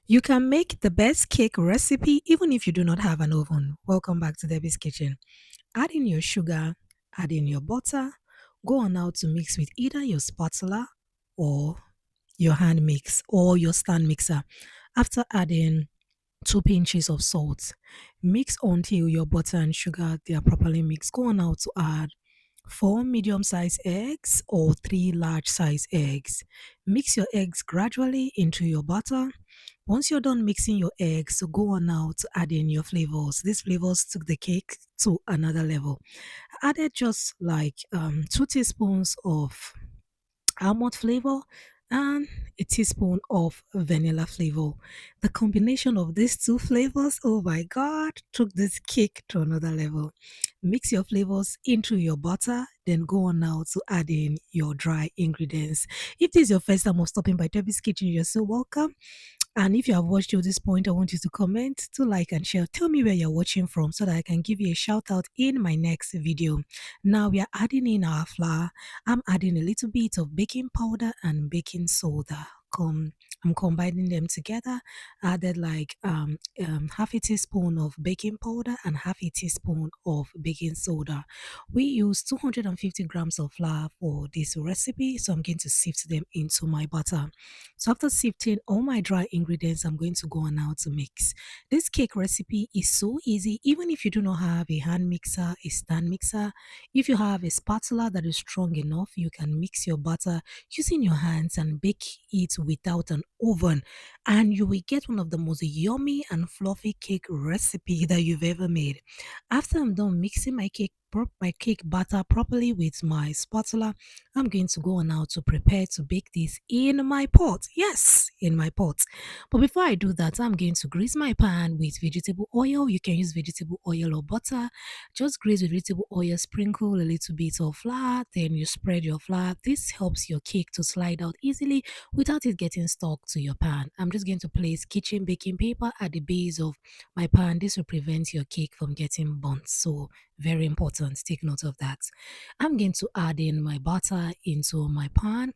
You can make the best cake recipe even if you do not have an oven. Welcome back to Debbie's Kitchen. Add in your sugar, add in your butter, go on now to mix with either your spatula or your hand mix or your stand mixer. After adding 2 pinches of salt, mix until your butter and sugar they are properly mixed. Go on now to add 4 medium-sized eggs or 3 large-sized eggs. Mix your eggs gradually into your butter. Once you're done mixing your eggs, so go on now to add in your flavors. These flavors took the cake to another level. I added just like 2 teaspoons of almond flavor and a teaspoon of vanilla flavor. The combination of these two flavors, oh my god, took this cake to another level. Mix your flavors into your butter, then go on now to add in your dry ingredients. If this is your first time of stopping by Debbie's Kitchen, you're so welcome. And if you have watched till this point, I want you to comment, to like and share. Tell me where you're watching from so that I can give you a shout out in my next video. Now we are adding in our flour. I'm adding a little bit of baking powder and baking soda. I'm combining them together. Added like half a teaspoon of baking powder and half a teaspoon of baking soda. We use 250 grams of flour for this recipe, so I'm going to sift them into my butter. So after sifting all my dry ingredients, I'm going to go on now to mix. This cake recipe is so easy, even if you do not have a hand mixer, a stand mixer. If you have a spatula that is strong enough, you can mix your butter using your hands and bake it without an oven. And you will get one of the most yummy and fluffy cake recipe that you've ever made. After I'm done mixing my cake batter properly with my spatula, I'm going to go on now to prepare to bake this in my pot. Yes, in my pot. But before I do that, I'm going to grease my pan with vegetable oil. You can use vegetable oil or butter. Just grease with vegetable oil, sprinkle a little bit of flour, then you spread your flour. This helps your cake to slide out easily without it getting stuck to your pan. I'm just going to place kitchen baking paper at the base of my pan. This will prevent your cake from getting burnt. So very important. Take note of that. I'm going to add in my butter into my pan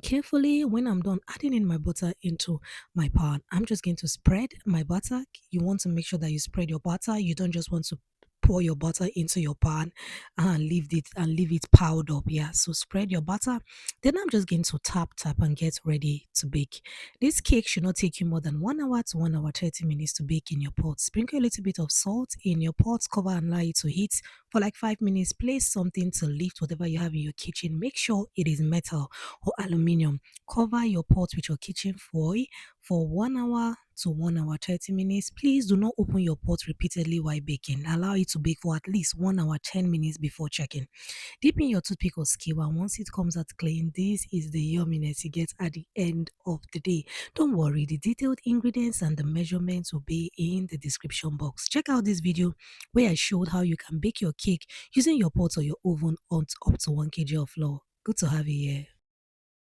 carefully. When I'm done adding in my butter into my pan, I'm just going to spread my butter. You want to make sure that you spread your butter. You don't just want to pour your butter into your pan and leave it piled up. Yeah, so spread your butter. Then I'm just going to tap and get ready to bake. This cake should not take you more than 1 hour to 1 hour 30 minutes to bake in your pot. Sprinkle a little bit of salt in your pot, cover and allow it to heat for like 5 minutes. Place something to lift whatever you have in your kitchen. Make sure it is metal or aluminium. Cover your pot with your kitchen foil for 1 hour to 1 hour 30 minutes. Please do not open your pot repeatedly while baking. Allow it to bake for at least 1 hour 10 minutes before checking. Dip in your toothpick or skewer. Once it comes out clean, this is the yumminess you get at the end of the day. Don't worry, the detailed ingredients and the measurements will be in the description box. Check out this video where I showed how you can bake your cake using your pot or your oven on up to 1 kg of flour. Good to have you here.